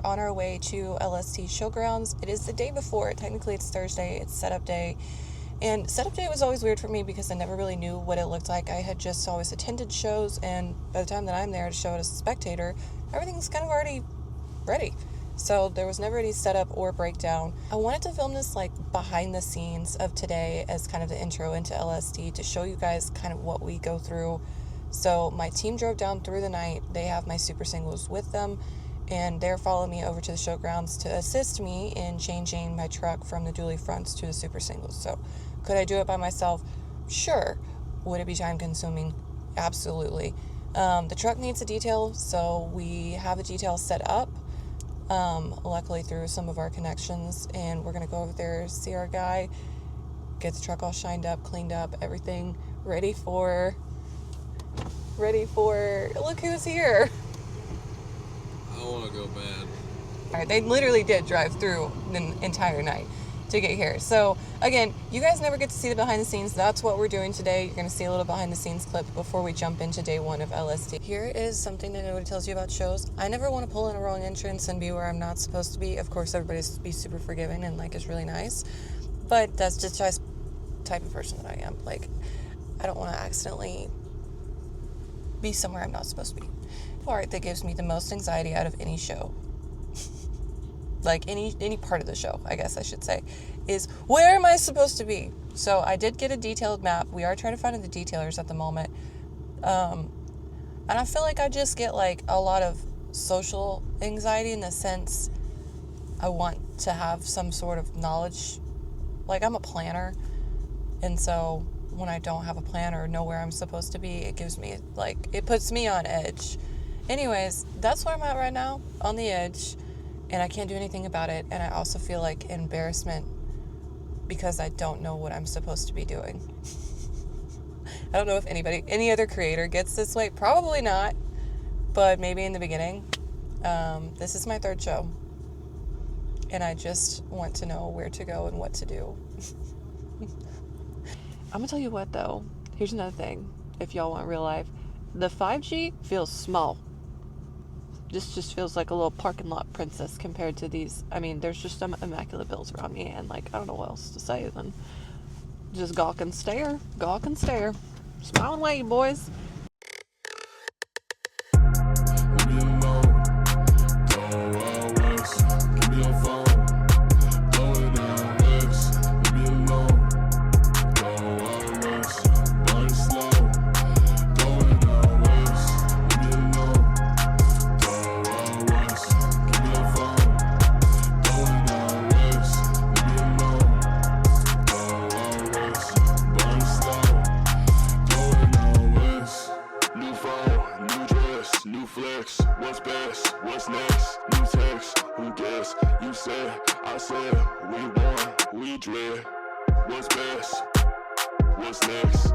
on our way to LST Showgrounds. It is the day before. Technically, it's Thursday. It's setup day. And setup day was always weird for me because I never really knew what it looked like. I had just always attended shows, and by the time that I'm there to show it as a spectator, everything's kind of already ready. So there was never any setup or breakdown. I wanted to film this like behind the scenes of today as kind of the intro into LSD to show you guys kind of what we go through. So my team drove down through the night. They have my super singles with them, and they're following me over to the showgrounds to assist me in changing my truck from the dually fronts to the super singles. So could I do it by myself? Sure. Would it be time consuming? Absolutely. The truck needs a detail, so we have a detail set up, luckily through some of our connections, and we're going to go over there, see our guy, get the truck all shined up, cleaned up, everything ready for, look who's here. I want to go bad. All right, they literally did drive through the entire night to get here. So again, you guys never get to see the behind the scenes. That's what we're doing today. You're going to see a little behind the scenes clip before we jump into day one of LSD. Here is something that nobody tells you about shows. I never want to pull in a wrong entrance and be where I'm not supposed to be. Of course, everybody's be super forgiving and like is really nice, but that's just the type of person that I am. Like, I don't want to accidentally be somewhere I'm not supposed to be. The part that gives me the most anxiety out of any show, like any part of the show, I guess I should say, is where am I supposed to be? So I did get a detailed map. We are trying to find the detailers at the moment. And I feel like I just get like a lot of social anxiety in the sense I want to have some sort of knowledge. Like, I'm a planner, and so when I don't have a plan or know where I'm supposed to be, it gives me like, it puts me on edge. Anyways, that's where I'm at right now, on the edge, and I can't do anything about it. And I also feel like embarrassment because I don't know what I'm supposed to be doing. I don't know if any other creator gets this way. Probably not, but maybe in the beginning. This is my third show, and I just want to know where to go and what to do. I'm gonna tell you what though, here's another thing, if y'all want real life. The 5G feels small. This just feels like a little parking lot princess compared to these. I mean, there's just some immaculate bills around me, and like, I don't know what else to say than just gawk and stare. Smile and wave, boys. What's best? What's next? New text, who guessed? You said, I said, we won, we dread. What's best? What's next?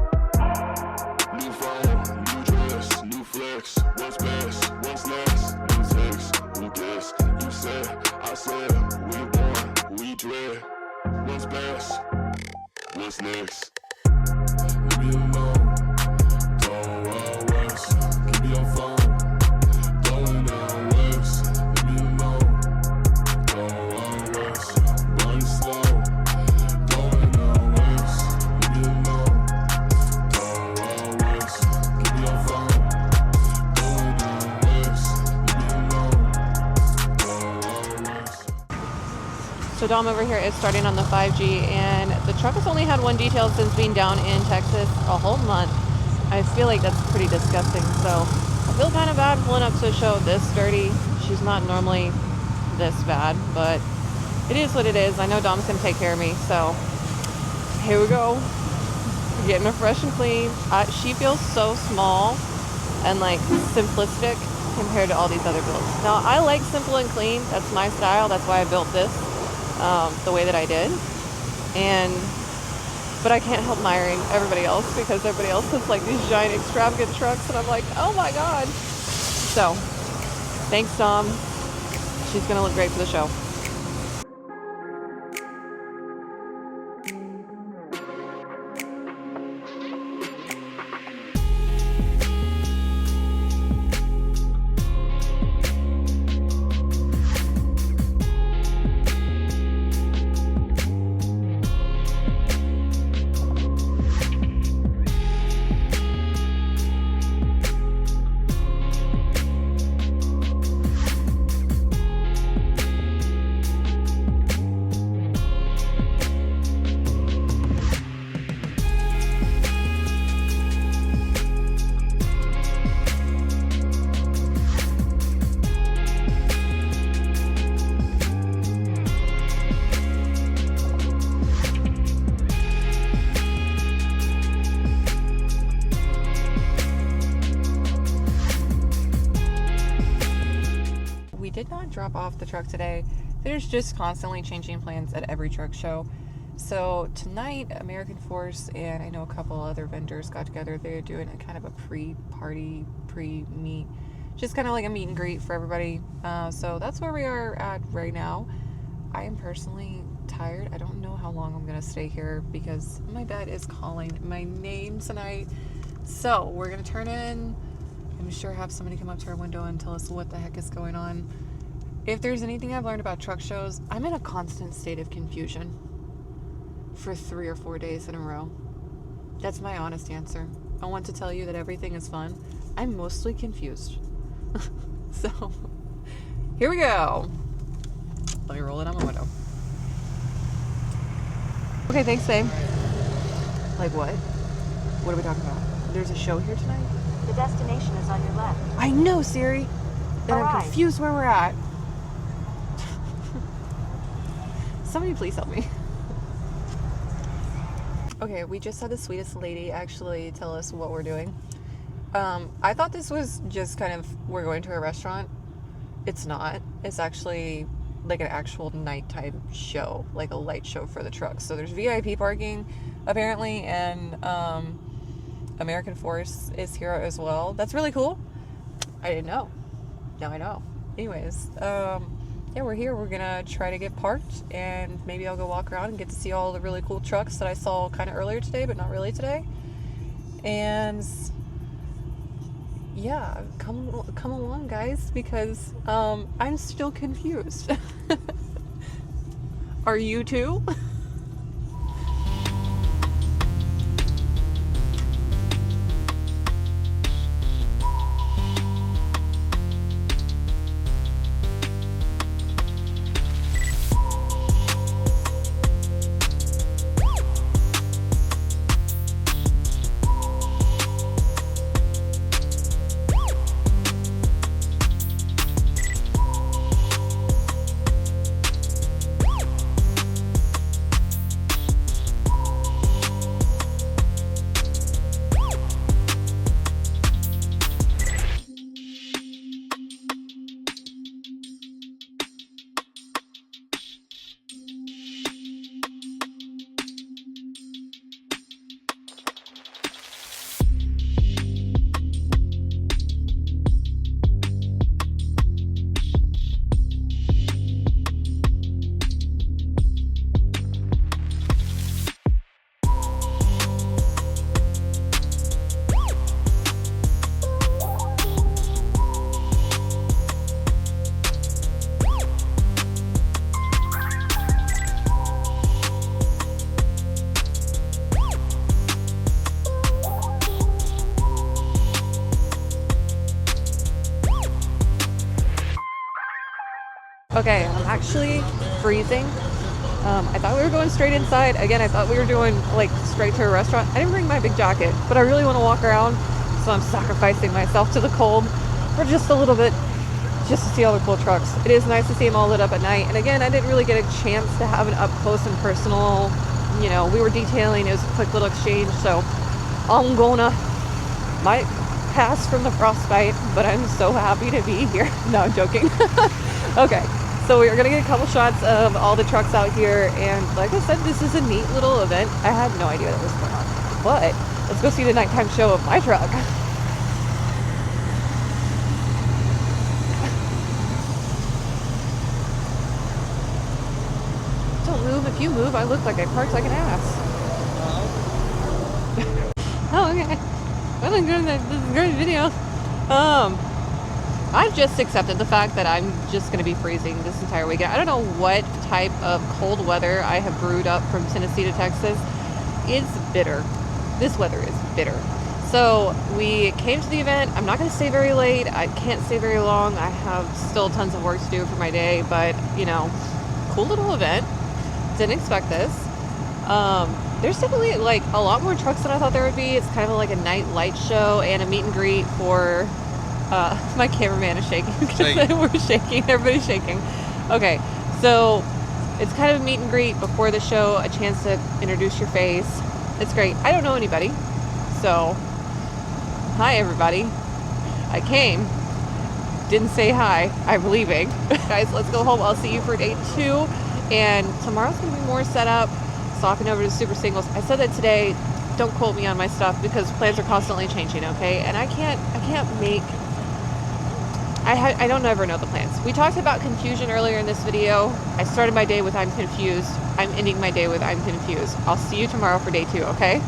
New phone, new dress, new flex. What's best? What's next? New text, who guessed? You said, I said, we won, we dread. What's best? What's next? Leave me alone, don't always give me your phone. So Dom over here is starting on the 5G, and the truck has only had one detail since being down in Texas a whole month. I feel like that's pretty disgusting, so I feel kind of bad pulling up to a show this dirty. She's not normally this bad, but it is what it is. I know Dom's gonna take care of me, so here we go. Getting her fresh and clean. She feels so small and like simplistic compared to all these other builds. Now, I like simple and clean. That's my style. That's why I built this the way that I did. But I can't help admiring everybody else because everybody else has like these giant extravagant trucks, and I'm like, oh my God. So, thanks, Dom. She's gonna look great for the show. drop off the truck today. There's just constantly changing plans at every truck show. So tonight, American Force and I know a couple other vendors got together. They're doing a kind of a pre-party, pre-meet, just kind of like a meet and greet for everybody. So that's where we are at right now. I am personally tired. I don't know how long I'm going to stay here because my dad is calling my name tonight. So we're going to turn in. I'm sure have somebody come up to our window and tell us what the heck is going on. If there's anything I've learned about truck shows, I'm in a constant state of confusion for 3 or 4 days in a row. That's my honest answer. I want to tell you that everything is fun. I'm mostly confused. So, here we go. Let me roll it on my window. Okay, thanks, babe. Like what? What are we talking about? There's a show here tonight? The destination is on your left. I know, Siri. And I'm Alright. confused where we're at. Somebody please help me. Okay, we just had the sweetest lady actually tell us what we're doing. I thought this was just kind of, we're going to a restaurant. It's not. It's actually like an actual nighttime show, like a light show for the trucks. So there's VIP parking apparently, and American Force is here as well. That's really cool. I didn't know. Now I know. Anyways, yeah, we're here. We're gonna try to get parked, and maybe I'll go walk around and get to see all the really cool trucks that I saw kind of earlier today, but not really today. And yeah, come along, guys, because I'm still confused. Are you too? Okay, I'm actually freezing. I thought we were going straight inside. Again, I thought we were doing like straight to a restaurant. I didn't bring my big jacket, but I really want to walk around, so I'm sacrificing myself to the cold for just a little bit, just to see all the cool trucks. It is nice to see them all lit up at night. And again, I didn't really get a chance to have an up close and personal, you know, we were detailing, it was a quick little exchange, so I'm gonna, might pass from the frostbite, but I'm so happy to be here. No, I'm joking. Okay, so we're gonna get a couple shots of all the trucks out here, and like I said, this is a neat little event. I had no idea that was going on, but let's go see the nighttime show of my truck. Don't move. If you move, I look like I parked like an ass. Oh, okay. Well, this is a great video. I've just accepted the fact that I'm just going to be freezing this entire weekend. I don't know what type of cold weather I have brewed up from Tennessee to Texas. It's bitter. This weather is bitter. So we came to the event. I'm not going to stay very late. I can't stay very long. I have still tons of work to do for my day, but you know, cool little event. Didn't expect this. There's definitely like a lot more trucks than I thought there would be. It's kind of like a night light show and a meet and greet for my cameraman is shaking because we're shaking. Everybody's shaking. Okay, so it's kind of a meet and greet before the show, a chance to introduce your face. It's great. I don't know anybody, so hi everybody. I came didn't say hi. I'm leaving. Guys, let's go home. I'll see you for day 2. And tomorrow's going to be more set up. Swapping over to super singles. I said that today. Don't quote me on my stuff because plans are constantly changing, okay? And I don't ever know the plans. We talked about confusion earlier in this video. I started my day with I'm confused. I'm ending my day with I'm confused. I'll see you tomorrow for day 2, okay?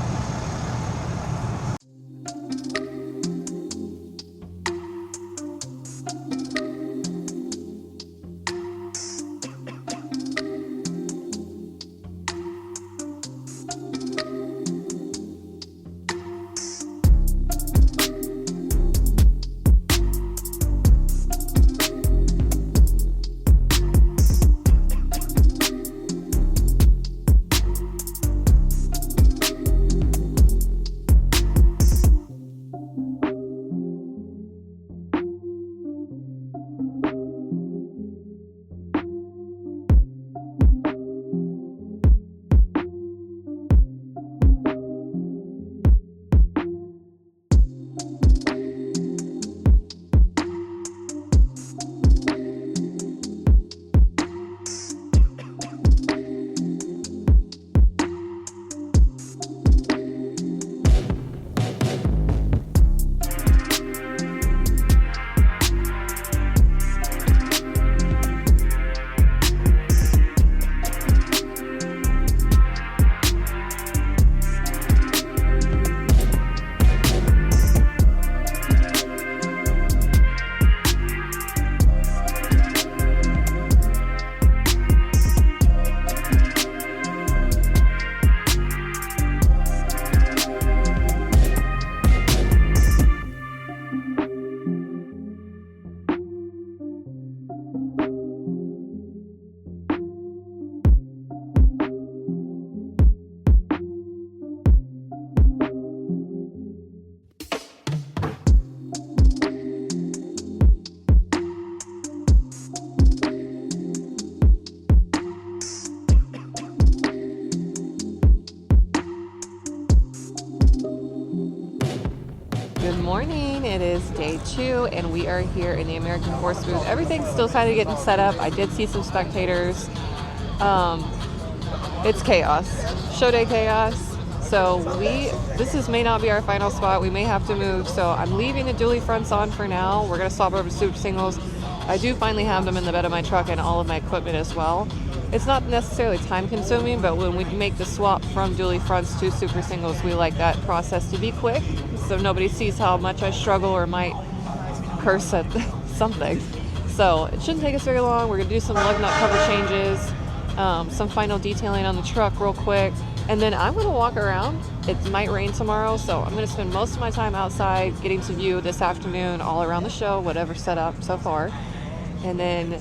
Good morning. It is day 2 and we are here in the American Force booth. Everything's still kind of getting set up. I did see some spectators. It's chaos. Show day chaos. So this may not be our final spot. We may have to move. So I'm leaving the dually fronts on for now. We're going to swap over to super singles. I do finally have them in the bed of my truck and all of my equipment as well. It's not necessarily time consuming, but when we make the swap from dually fronts to super singles, we like that process to be quick so nobody sees how much I struggle or might curse at something. So it shouldn't take us very long. We're going to do some lug nut cover changes, some final detailing on the truck real quick, and then I'm going to walk around. It might rain tomorrow, so I'm going to spend most of my time outside getting to view this afternoon all around the show, whatever's set up so far. And then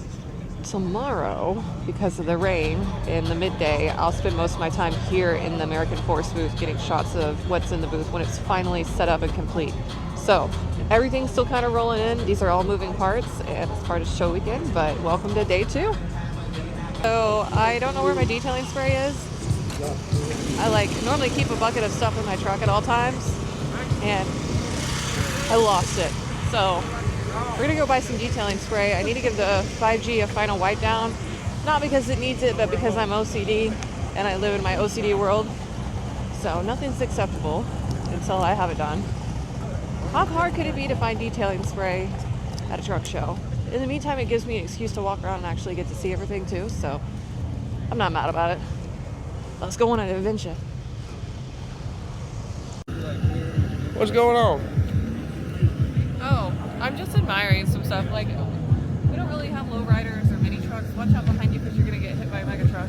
tomorrow, because of the rain in the midday, I'll spend most of my time here in the American Force booth getting shots of what's in the booth when it's finally set up and complete. So everything's still kind of rolling in. These are all moving parts and it's part of show weekend, but welcome to day 2. So I don't know where my detailing spray is. I normally keep a bucket of stuff in my truck at all times and I lost it. So we're gonna go buy some detailing spray. I need to give the 5G a final wipe down. Not because it needs it, but because I'm OCD and I live in my OCD world. So nothing's acceptable until I have it done. How hard could it be to find detailing spray at a truck show? In the meantime, it gives me an excuse to walk around and actually get to see everything too, so I'm not mad about it. Let's go on an adventure. What's going on? Oh, I'm just admiring some stuff. Like, we don't really have lowriders or mini trucks. Watch out behind you because you're going to get hit by a mega truck.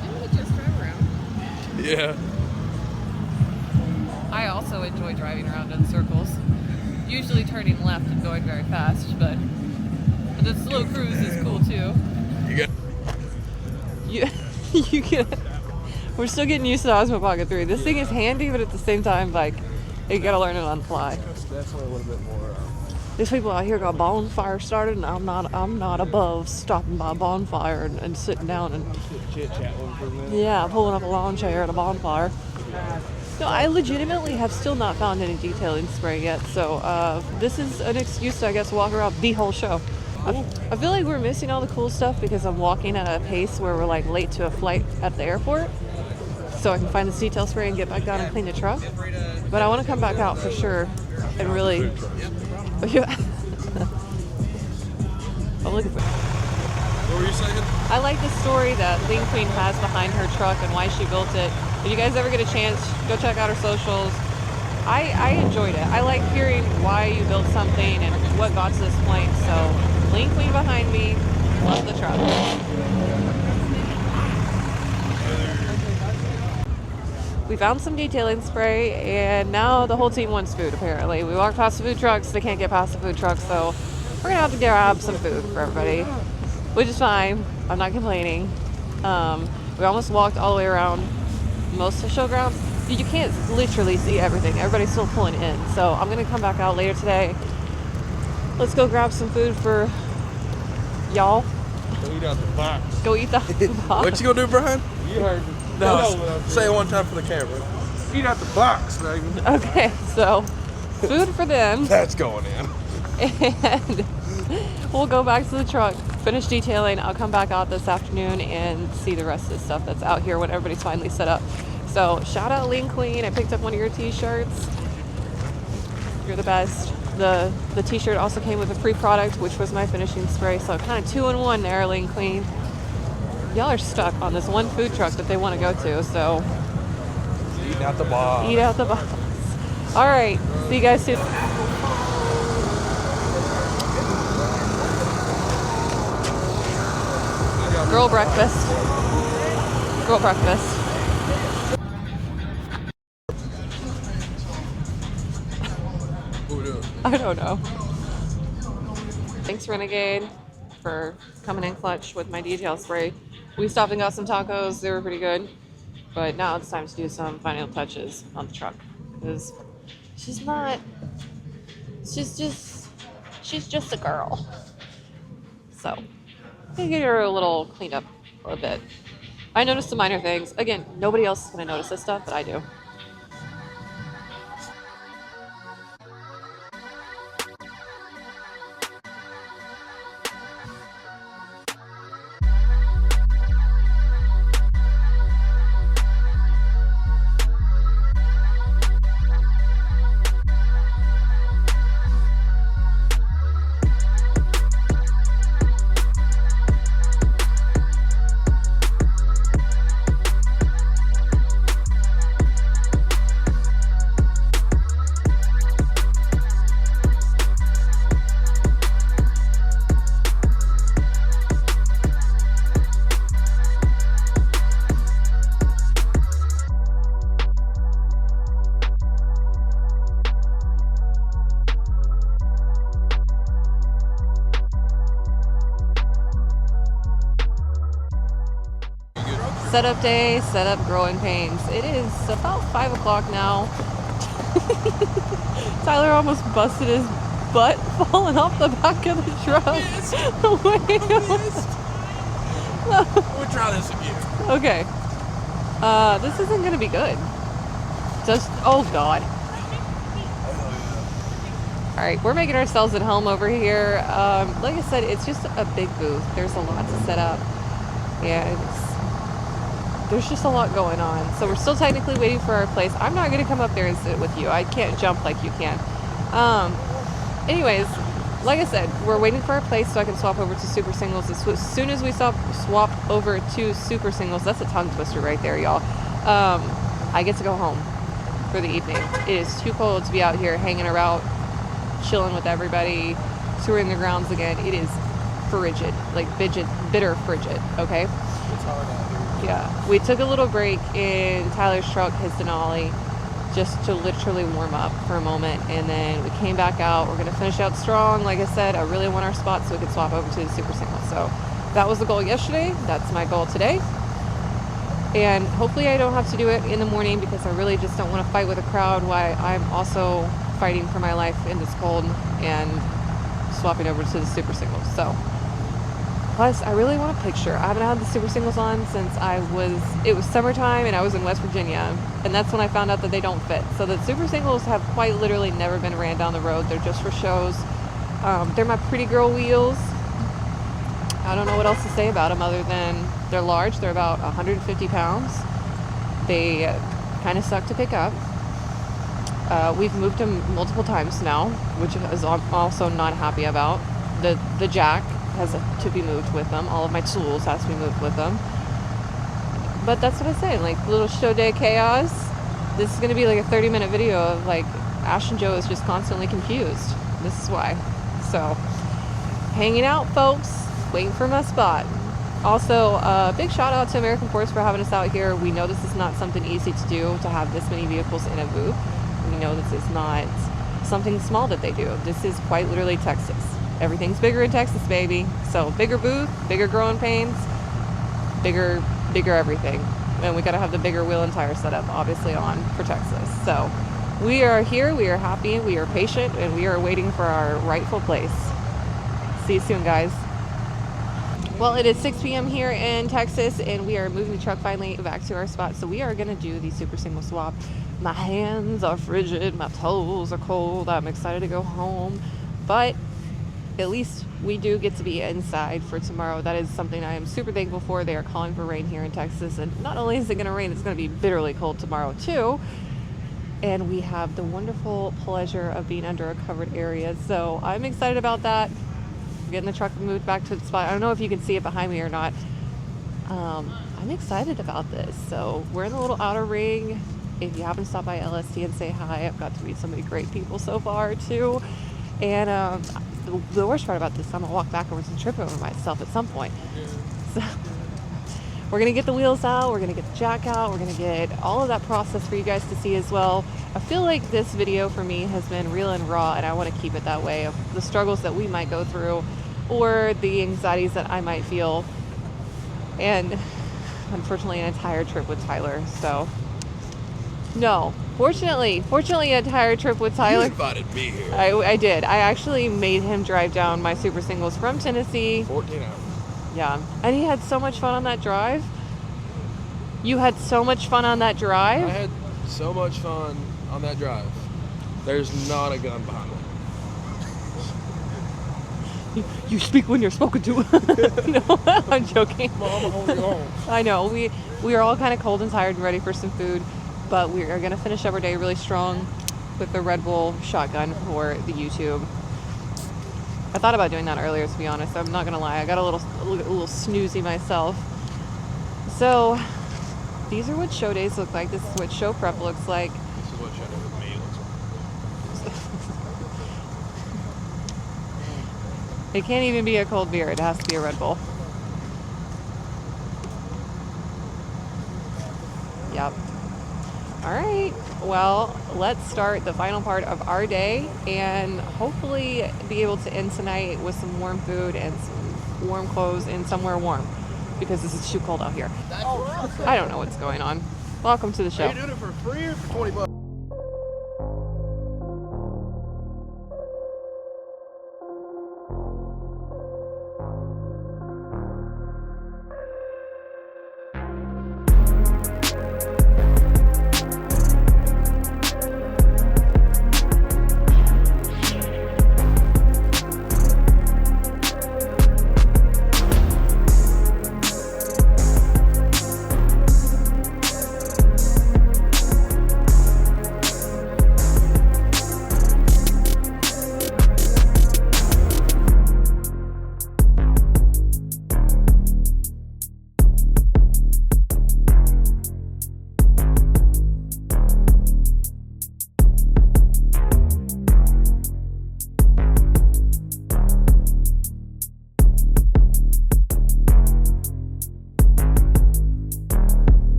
Didn't we just drive around? Yeah. I also enjoy driving around in circles. Usually turning left and going very fast, but the slow cruise is cool too. You get. We're still getting used to the Osmo Pocket 3. This thing is handy, but at the same time, like, you gotta learn it on the fly. It's definitely a little bit more These people out here got bonfire started, and I'm not above stopping by a bonfire and sitting down and Chit chat with them for a minute. yeah, pulling up a lawn chair at a bonfire. No, I legitimately have still not found any detailing spray yet, so this is an excuse to, I guess, walk around the whole show. I feel like we're missing all the cool stuff because I'm walking at a pace where we're like late to a flight at the airport, so I can find this detail spray and get back down and clean the truck. But I want to come back out for sure and really. Yeah. I'm looking for. What were you saying? I like the story that Lean Queen has behind her truck and why she built it. If you guys ever get a chance, go check out her socials. I enjoyed it. I like hearing why you built something and what got to this point. So, Lean Queen behind me, love the truck. We found some detailing spray, and now the whole team wants food, apparently. We walked past the food trucks, they can't get past the food trucks, so we're gonna have to grab some food for everybody, which is fine. I'm not complaining. We almost walked all the way around most of the showgrounds. You can't literally see everything. Everybody's still pulling in, so I'm gonna come back out later today. Let's go grab some food for y'all. Go eat out the box. Go eat the box. What you gonna do, Brian? You heard me. No, say it one time for the camera. Eat out the box, baby. Okay, so food for them. That's going in. And we'll go back to the truck, finish detailing. I'll come back out this afternoon and see the rest of the stuff that's out here when everybody's finally set up. So shout out Lean Queen. I picked up one of your t-shirts. You're the best. The t-shirt also came with a free product, which was my finishing spray. So kind of 2-in-1 there, Lean Queen. Y'all are stuck on this one food truck that they want to go to, so Eating out the box. eat out the box. All right, see you guys soon. Girl breakfast. Girl breakfast. I don't know. Thanks, Renegade, for coming in clutch with my detail spray. We stopped and got some tacos. They were pretty good. But now it's time to do some final touches on the truck. Because she's just a girl. So, I'm gonna get her a little cleaned up a bit. I noticed some minor things. Again, nobody else is gonna notice this stuff, but I do. Setup day, setup growing pains. It is about 5 o'clock now. Tyler almost busted his butt falling off the back of the truck. We'll try this again. Okay. This isn't gonna be good. Just, oh God. Alright, we're making ourselves at home over here. Like I said, it's just a big booth. There's a lot to set up. And there's just a lot going on. So we're still technically waiting for our place. I'm not going to come up there and sit with you. I can't jump like you can. Anyways, like I said, we're waiting for our place so I can swap over to super singles. As soon as we swap over to super singles, that's a tongue twister right there, y'all. I get to go home for the evening. It is too cold to be out here hanging around, chilling with everybody, touring the grounds again. It is frigid, like bitter frigid, okay? It's hard out here. Yeah, we took a little break in Tyler's truck, his Denali, just to literally warm up for a moment, and then we came back out. We're gonna finish out strong. Like I said, I really want our spot so we could swap over to the super single. So that was the goal yesterday. That's my goal today, and hopefully I don't have to do it in the morning because I really just don't want to fight with a crowd while I'm also fighting for my life in this cold. And swapping over to the super singles. So plus I really want a picture. I haven't had the super singles on since it was summertime and I was in West Virginia, and that's when I found out that they don't fit. So the super singles have quite literally never been ran down the road. They're just for shows. They're my pretty girl wheels. I don't know what else to say about them other than they're large. They're about 150 pounds. They kind of suck to pick up. We've moved them multiple times now, which is I'm also not happy about. The jack has to be moved with them. All of my tools has to be moved with them. But that's what I'm saying, like little show day chaos. This is going to be like a 30-minute video of like Ash and Joe is just constantly confused. This is why. So hanging out, folks, waiting for my spot. Also, big shout out to American Force for having us out here. We know this is not something easy to do, to have this many vehicles in a booth. We know this is not something small that they do. This is quite literally Texas. Everything's bigger in Texas, baby. So bigger booth, bigger growing pains, bigger everything. And we got to have the bigger wheel and tire setup, obviously, on for Texas. So we are here, we are happy, we are patient, and we are waiting for our rightful place. See you soon, guys. Well, it is 6 p.m. here in Texas, and we are moving the truck finally back to our spot. So we are going to do the super single swap. My hands are frigid. My toes are cold. I'm excited to go home. But at least we do get to be inside for tomorrow. That is something I am super thankful for. They are calling for rain here in Texas. And not only is it going to rain, it's going to be bitterly cold tomorrow, too. And we have the wonderful pleasure of being under a covered area. So I'm excited about that. Getting the truck moved back to the spot. I don't know if you can see it behind me or not. I'm excited about this. So we're in the little outer ring. If you happen to stop by LST and say hi, I've got to meet so many great people so far too. And the worst part about this, I'm gonna walk backwards and trip over myself at some point. So we're gonna get the wheels out, we're gonna get the jack out, we're gonna get all of that process for you guys to see as well. I feel like this video for me has been real and raw, and I want to keep it that way, of the struggles that we might go through or the anxieties that I might feel, and unfortunately an entire trip with Tyler. So no, fortunately an entire trip with Tyler. You invited me here. I did. I actually made him drive down my super singles from Tennessee. 14 hours. Yeah, and he had so much fun on that drive. You had so much fun on that drive. I had so much fun on that drive. There's not a gun behind me. You speak when you're spoken to. No, I'm joking. Mama, hold you on. I know. We are all kind of cold and tired and ready for some food, but we are going to finish up our day really strong with the Red Bull shotgun for the YouTube. I thought about doing that earlier, to be honest. I'm not going to lie. I got a little snoozy myself. So these are what show days look like. This is what show prep looks like. This is what Shadow with me looks like. It can't even be a cold beer. It has to be a Red Bull. Yep. All right. Well, let's start the final part of our day and hopefully be able to end tonight with some warm food and some warm clothes and somewhere warm, because this is too cold out here. I don't know what's going on. Welcome to the show. Are you doing it for free or for 20 bucks?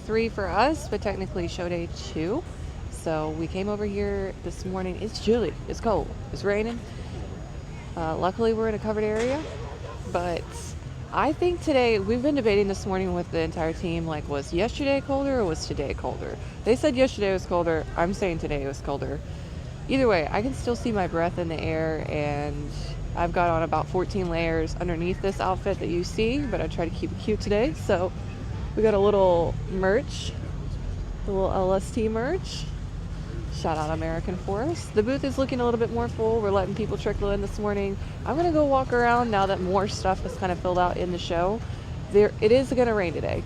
3 for us, but technically show day 2. So we came over here this morning. It's chilly. It's cold. It's raining. Luckily, we're in a covered area. But I think today, we've been debating this morning with the entire team, like, was yesterday colder or was today colder? They said yesterday was colder. I'm saying today was colder. Either way, I can still see my breath in the air, and I've got on about 14 layers underneath this outfit that you see, but I try to keep it cute today. So we got a little merch, a little LST merch. Shout out American Forest. The booth is looking a little bit more full. We're letting people trickle in this morning. I'm going to go walk around now that more stuff is kind of filled out in the show. It is going to rain today.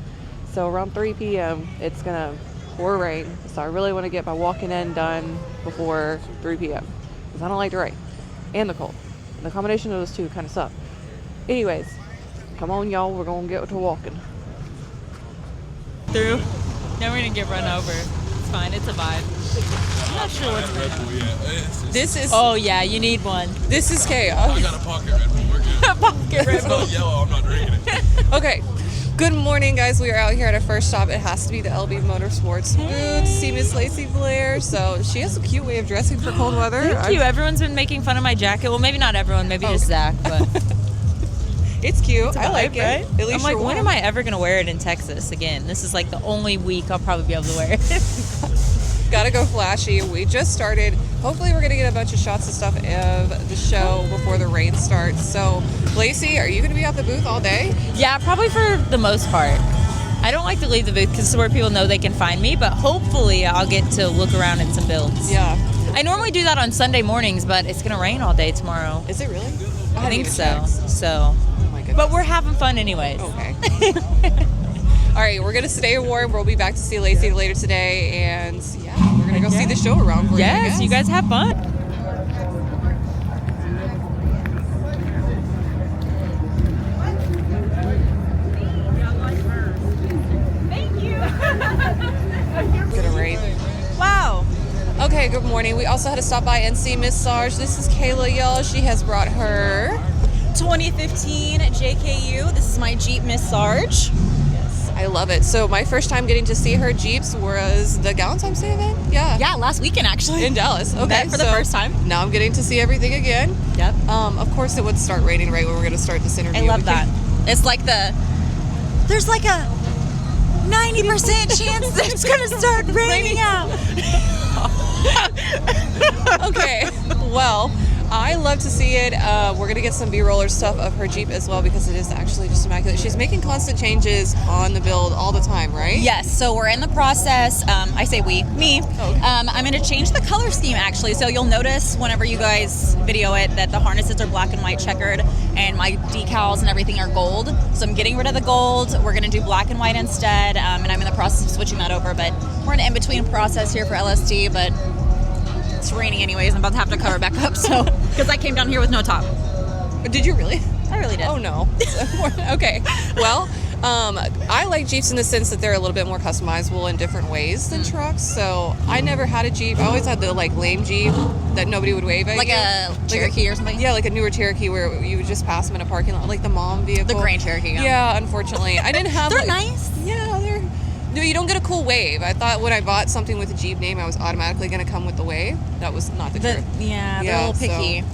So around 3 p.m., it's going to pour rain. So I really want to get my walking in done before 3 p.m. because I don't like the rain and the cold. And the combination of those two kind of suck. Anyways, come on, y'all. We're going to get to walking. Through. Then we're going to get run over. It's fine. It's a vibe. I'm not sure what's going on. This is Oh, yeah. You need one. this is chaos. I got a pocket Red Bull. We're good. Pocket Red It's not yellow. I'm not drinking it. Okay. Good morning, guys. We are out here at our first stop. It has to be the LB Motorsports booth. See Miss Lacey Blair. So she has a cute way of dressing for cold weather. Thank you. Everyone's been making fun of my jacket. Well, maybe not everyone. Maybe just Zach. But It's cute. it's a I like vibe, it. right? At least I'm like, you're when warm. am I ever going to wear it in Texas again? This is like the only week I'll probably be able to wear it. Gotta go flashy. We just started. Hopefully we're gonna get a bunch of shots and stuff of the show before the rain starts. So, Lacey, are you gonna be at the booth all day? Yeah, probably for the most part. I don't like to leave the booth because it's where people know they can find me, but hopefully I'll get to look around at some builds. Yeah. I normally do that on Sunday mornings, but it's going to rain all day tomorrow. Is it really? I think so. Checked. So, Oh my goodness. but we're having fun anyways. Okay. All right, we're gonna stay warm. We'll be back to see Lacey later today, and yeah, we're gonna go see the show around for Yes, you you guys have fun. Gonna rain. Wow. Okay, good morning. We also had to stop by and see Miss Sarge. This is Kayla, y'all. She has brought her 2015 JKU. This is my Jeep Miss Sarge. I love it. So my first time getting to see her Jeeps was the Galentine's Day event. Yeah. Yeah, last weekend actually. In Dallas. Okay. Met for the first time. Now I'm getting to see everything again. Yep. Of course it would start raining right when we're gonna start this interview. I love that. It's like there's like a 90% chance that it's gonna start raining out. Okay. Well, I love to see it. We're gonna get some B-roller stuff of her Jeep as well because it is actually just immaculate. She's making constant changes on the build all the time, right? Yes, so we're in the process. I say me. Okay. I'm going to change the color scheme actually. So you'll notice whenever you guys video it that the harnesses are black and white checkered and my decals and everything are gold. So I'm getting rid of the gold. We're going to do black and white instead. And I'm in the process of switching that over. But we're in an in-between process here for LST. But it's raining anyways. I'm about to have to cover back up. So because I came down here with no top. Did you really? I really did. Oh no. Okay. Well, I like Jeeps in the sense that they're a little bit more customizable in different ways than trucks. So I never had a Jeep. I always had the like lame Jeep that nobody would wave at Like you. a Cherokee or something? Yeah, like a newer Cherokee where you would just pass them in a parking lot, like the mom vehicle. The gray Cherokee. Yeah, unfortunately, I didn't have. They're like, nice. Yeah, they're. No, you don't get a cool wave. I thought when I bought something with a Jeep name, I was automatically going to come with the wave. That was not the truth. Yeah, they're Yeah, a little picky.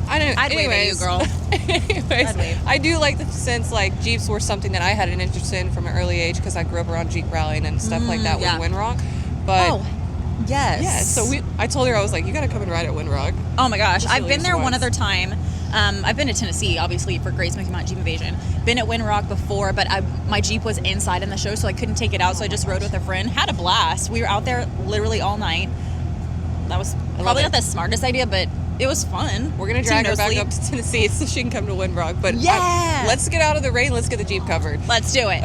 I don't. I'd wave at you, girl. Anyways, I'd wave. I do like the sense like Jeeps were something that I had an interest in from an early age because I grew up around Jeep rallying and stuff like that yeah. with Windrock. But Oh, yes. yeah, so I told her I was like, you got to come and ride at Windrock. Oh my gosh, Just I've at been least there one once. other time. I've been to Tennessee, obviously, for Great Smoky Mountain Jeep Invasion. Been at Windrock before, but my Jeep was inside in the show, so I couldn't take it out, so I just rode with a friend. Had a blast. We were out there literally all night. That was probably it. not the smartest idea, but it was fun. We're gonna drag her back up to Tennessee so she can come to Windrock. But Yeah. let's get out of the rain. Let's get the Jeep covered. Let's do it.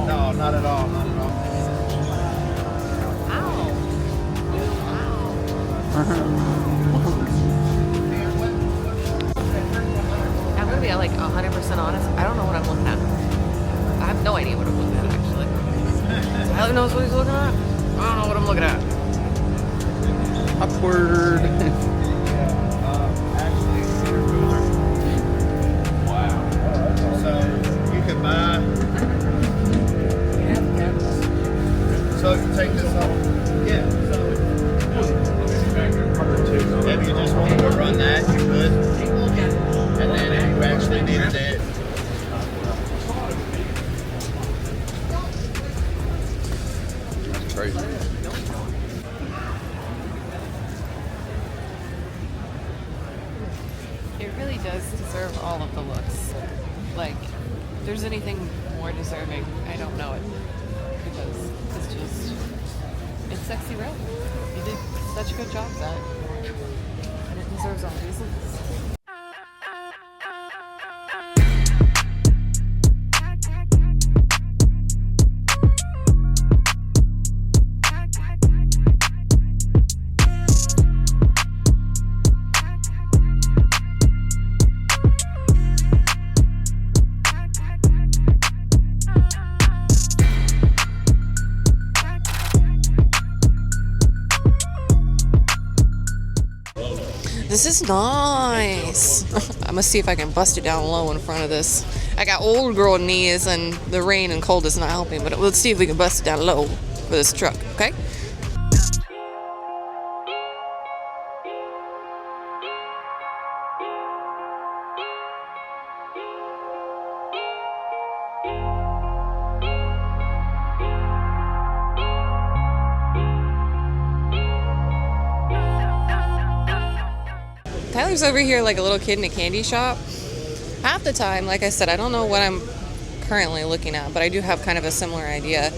No, not at all. Not at all. I'm gonna be like 100% honest. I don't know what I'm looking at. I have no idea what I'm looking at actually. Tyler knows what he's looking at. I don't know what I'm looking at. Upward. Actually, cedar cooler. Wow. So you could buy. So take this off. Yeah. So if you just wanted to run that, you could. And then if you actually needed it. That's crazy. It really does deserve all of the looks. Like, if there's anything more deserving, I don't know it. Because it's just, it's sexy red. You did such a good job with that. And it deserves all these looks. This is nice. I'm gonna see if I can bust it down low in front of this. I got old girl knees and the rain and cold is not helping, but let's see if we can bust it down low for this truck, okay? Tyler's over here like a little kid in a candy shop. Half the time, like I said, I don't know what I'm currently looking at, but I do have kind of a similar idea.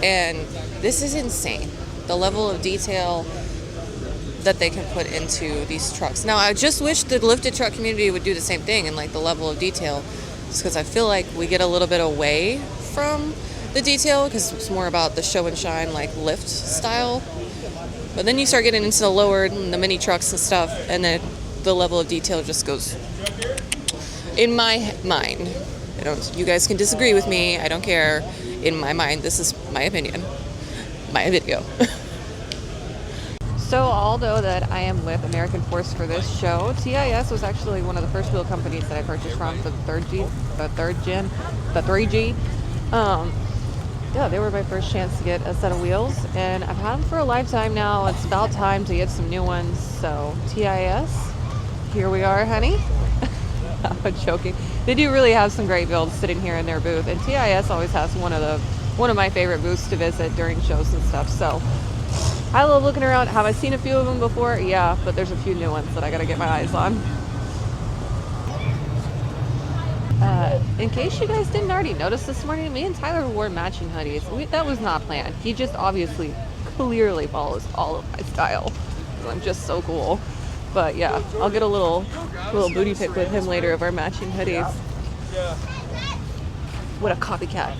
And this is insane. The level of detail that they can put into these trucks. Now, I just wish the lifted truck community would do the same thing and like the level of detail, just because I feel like we get a little bit away from the detail because it's more about the show and shine, like lift style. But then you start getting into the lower, the mini trucks and stuff, and then the level of detail just goes, in my mind, you guys can disagree with me, I don't care. In my mind, this is my opinion, my video. So although that I am with American Force for this show, TIS was actually one of the first wheel companies that I purchased from for the 3G. Yeah, they were my first chance to get a set of wheels, and I've had them for a lifetime now. It's about time to get some new ones. So TIS, here we are, honey. I'm joking. They do really have some great builds sitting here in their booth, and TIS always has one of my favorite booths to visit during shows and stuff. So I love looking around. Have I seen a few of them before? Yeah, but there's a few new ones that I gotta get my eyes on. In case you guys didn't already notice this morning, me and Tyler wore matching hoodies. That was not planned. He just obviously, clearly follows all of my style. I'm just so cool. But yeah, I'll get a little booty pic with him later of our matching hoodies. What a copycat.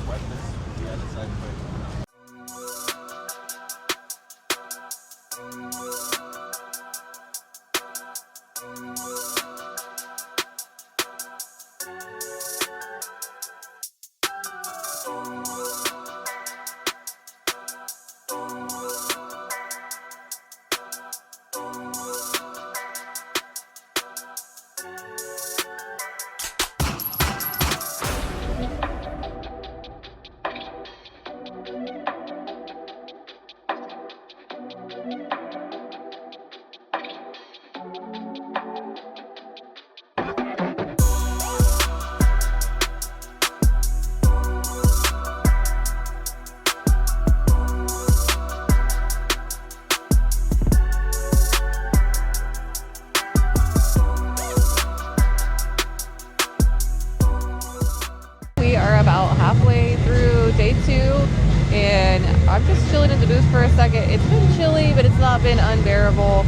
And I'm just chilling in the booth for a second. It's been chilly, but it's not been unbearable.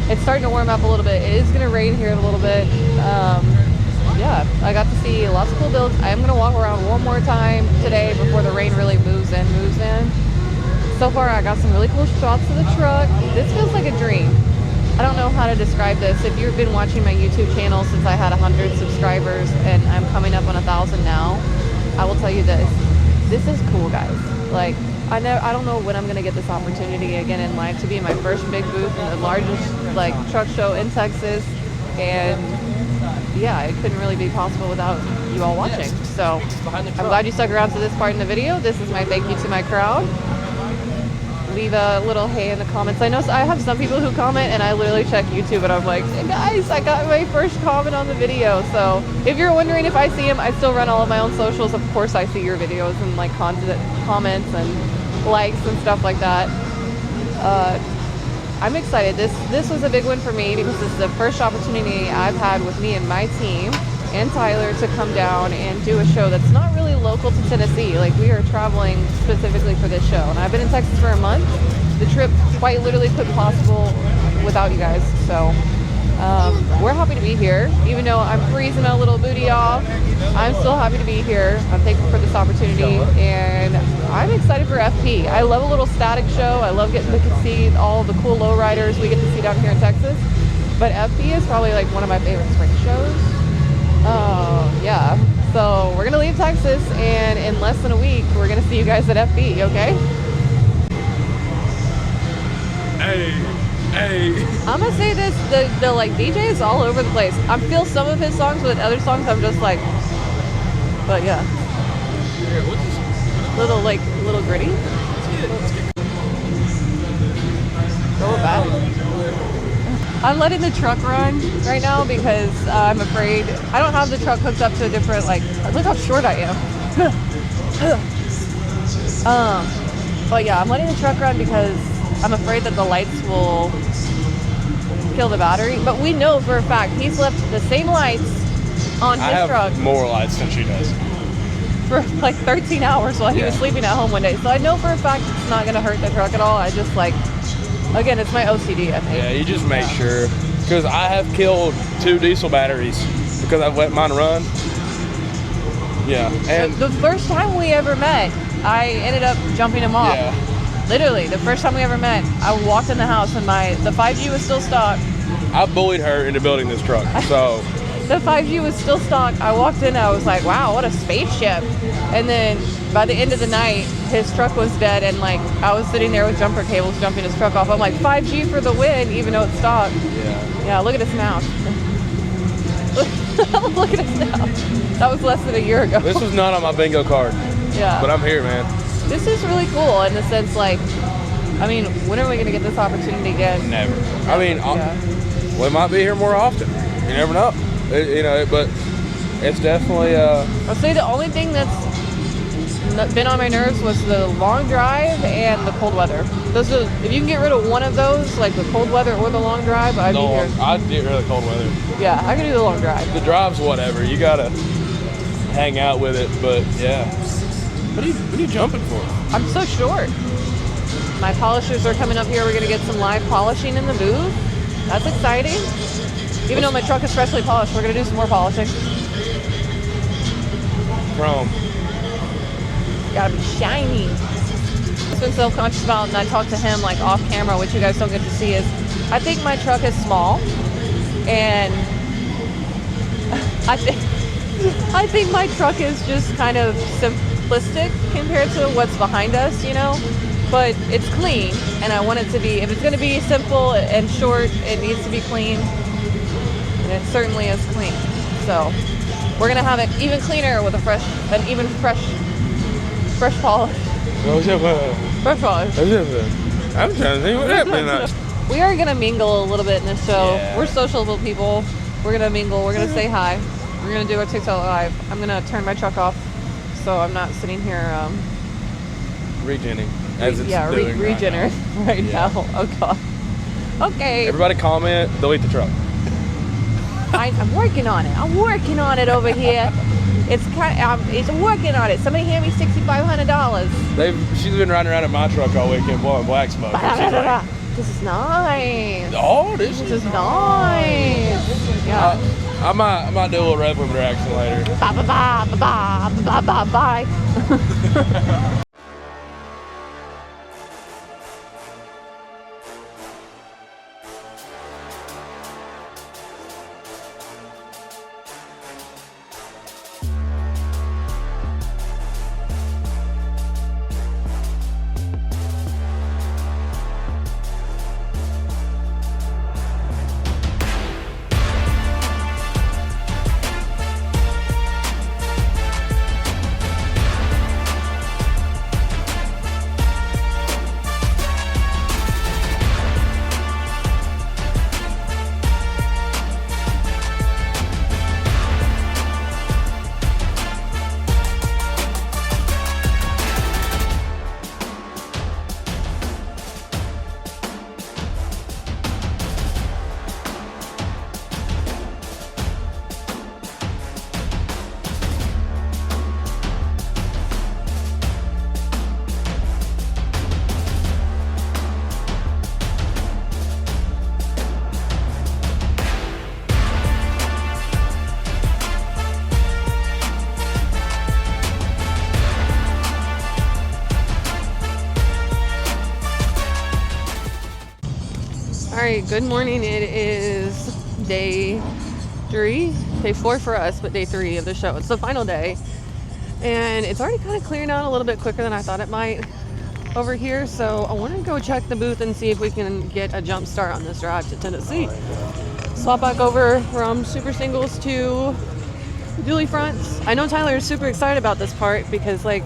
It's starting to warm up a little bit. It is going to rain here in a little bit. Yeah, yeah, I got to see lots of cool builds. I am going to walk around one more time today before the rain really moves in. So far, I got some really cool shots of the truck. This feels like a dream. I don't know how to describe this. If you've been watching my YouTube channel since I had 100 subscribers and I'm coming up on 1,000 now, I will tell you this. This is cool, guys. Like, I don't know when I'm going to get this opportunity again in life to be in my first big booth in the largest, like, truck show in Texas. And yeah, it couldn't really be possible without you all watching. So I'm glad you stuck around to this part in the video. This is my thank you to my crowd. Leave a little hey in the comments. I know I have some people who comment and I literally check YouTube and I'm like, hey guys, I got my first comment on the video. So if you're wondering if I see them, I still run all of my own socials. Of course I see your videos and like comments and likes and stuff like that. I'm excited. This was a big one for me because this is the first opportunity I've had with me and my team and Tyler to come down and do a show that's not really local to Tennessee. Like, we are traveling specifically for this show. And I've been in Texas for a month. The trip quite literally couldn't possible without you guys. So we're happy to be here. Even though I'm freezing my little booty off, I'm still happy to be here. I'm thankful for this opportunity. And I'm excited for FP. I love a little static show. I love getting to see all the cool lowriders we get to see down here in Texas. But FP is probably like one of my favorite spring shows. Oh, yeah. So we're going to leave Texas, and in less than a week, we're going to see you guys at FB, okay? Hey. I'm going to say this, the like, DJ is all over the place. I feel some of his songs, but other songs I'm just like, but yeah. Little gritty. Go back. I'm letting the truck run right now because I'm afraid I don't have the truck hooked up to a different, like, look how short I am. But yeah, I'm letting the truck run because I'm afraid that the lights will kill the battery. But we know for a fact he's left the same lights on his truck. More lights than she does. For like 13 hours while he was sleeping at home one day. So I know for a fact it's not going to hurt the truck at all. I just like, again, it's my OCD, I think. Yeah, you just make sure. Because I have killed 2 diesel batteries because I've let mine run. Yeah. And the first time we ever met, I ended up jumping him off. Yeah. Literally, the first time we ever met, I walked in the house and the 5G was still stock. I bullied her into building this truck. So the 5G was still stock. I walked in, I was like, wow, what a spaceship. And then by the end of the night, his truck was dead, and like I was sitting there with jumper cables jumping his truck off. I'm like, 5G for the win, even though it's stock. Yeah, look at his mouth. Look at his mouth. That was less than a year ago. this was not on my bingo card. Yeah. But I'm here, man. This is really cool in the sense, like, I mean, when are we going to get this opportunity again? Never. I mean, we might be here more often. You never know. But it's definitely. I'll say the only thing that's been on my nerves was the long drive and the cold weather. Those are, if you can get rid of one of those, like the cold weather or the long drive, I'd be here. I'd get rid of the cold weather. Yeah, I can do the long drive. The drive's whatever. You gotta hang out with it, but yeah. What are you jumping for? I'm so short. My polishers are coming up here. We're gonna get some live polishing in the booth. That's exciting. Even though my truck is freshly polished, we're gonna do some more polishing. Chrome. Gotta be shiny. I've been self-conscious about, and I talked to him like off camera, which you guys don't get to see, is I think my truck is small, and I think my truck is just kind of simplistic compared to what's behind us, but it's clean, and I want it to be, if it's going to be simple and short, it needs to be clean, and it certainly is clean. So we're going to have it even cleaner with fresh polish. Fresh polish. I'm trying to think what happened. We are going to mingle a little bit in this show. Yeah. We're sociable people. We're going to mingle. We're going to say hi. We're going to do a TikTok live. I'm going to turn my truck off so I'm not sitting here regenning. As it's doing regener right now. Oh, God. Okay. Everybody comment, delete the truck. I'm working on it. I'm working on it over here. It's working on it. Somebody hand me $6,500. She's been riding around in my truck all weekend blowing black smoke. She's like, this is nice. oh, this is nice. Yeah. I might do a little rev limiter action later. Bye, bye, bye, bye, bye, bye, bye. All right, good morning. It is day 4 for us, but day 3 of the show. It's the final day, and it's already kind of clearing out a little bit quicker than I thought it might over here. So I want to go check the booth and see if we can get a jump start on this drive to Tennessee. Swap back over from super singles to dually fronts. I know Tyler is super excited about this part because like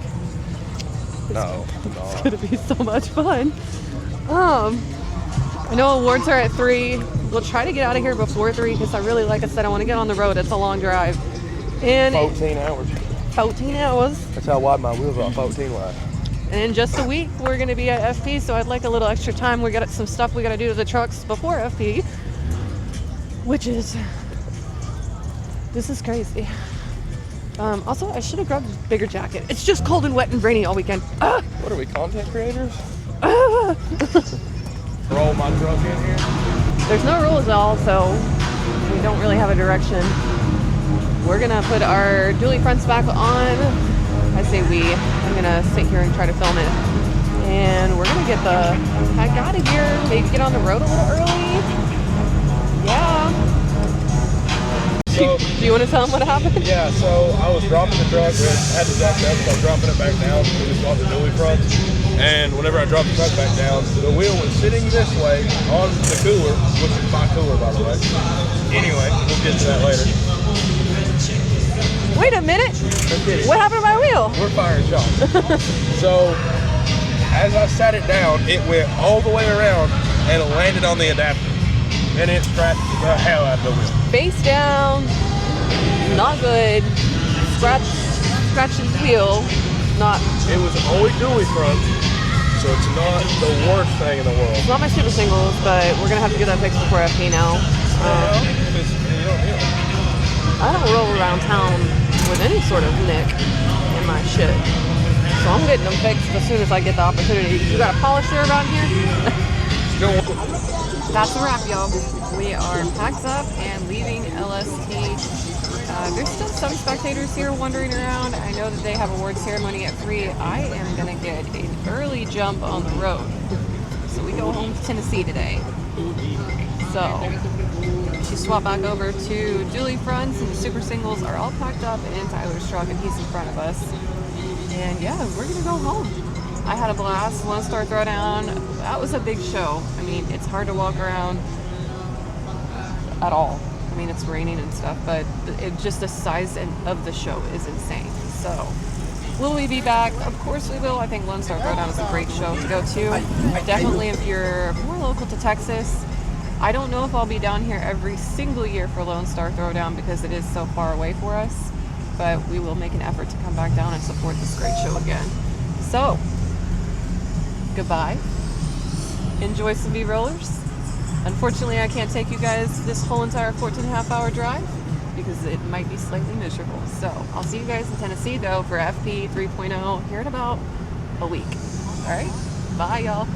it's gonna be so much fun. I know awards are at 3. We'll try to get out of here before 3 because like I said, I want to get on the road. It's a long drive. And 14 hours. 14 hours. That's how wide my wheels are, 14 wide. And in just a week, we're going to be at FP, so I'd like a little extra time. We got some stuff we got to do to the trucks before FP, which is, this is crazy. Also, I should have grabbed a bigger jacket. It's just cold and wet and rainy all weekend. What are we, content creators? Roll my truck in here. There's no rules at all, so we don't really have a direction. We're gonna put our dually fronts back on. I say we. I'm gonna sit here and try to film it. And we're gonna get the heck out of here. Maybe get on the road a little early. Yeah. So, do you want to tell them what happened? Yeah, so I was dropping the truck, had the jack up, so I was dropping it back down, so we swapped the dually fronts. And whenever I dropped the truck back down, the wheel was sitting this way on the cooler, which is my cooler, by the way. Anyway, we'll get to that later. Wait a minute. What happened to my wheel? We're firing shots. So, as I sat it down, it went all the way around and it landed on the adapter. And it scratched the hell out of the wheel. Face down, not good. Scratched the wheel, not. It was only dually front, so it's not the worst thing in the world. It's not my super singles, but we're gonna have to get that fixed before FP now. I don't roll around town with any sort of nick in my shit, so I'm getting them fixed as soon as I get the opportunity. You got a polisher around here? That's a wrap, y'all. We are packed up and leaving LST. There's still some spectators here wandering around. I know that they have award ceremony at 3. I am gonna get an early jump on the road. So we go home to Tennessee today. So she swapped back over to dually fronts, and the super singles are all packed up in Tyler's truck, and he's in front of us. And yeah, we're gonna go home. I had a blast. Lone Star Throwdown. That was a big show. I mean, it's hard to walk around at all. I mean, it's raining and stuff, but just the size of the show is insane. So, will we be back? Of course we will. I think Lone Star Throwdown is a great show to go to. Definitely if you're more local to Texas. I don't know if I'll be down here every single year for Lone Star Throwdown because it is so far away for us, but we will make an effort to come back down and support this great show again. So, goodbye. Enjoy some B-rollers. Unfortunately, I can't take you guys this whole entire 14.5-hour drive because it might be slightly miserable. So I'll see you guys in Tennessee, though, for FP 3.0 here in about a week. All right? Bye, y'all.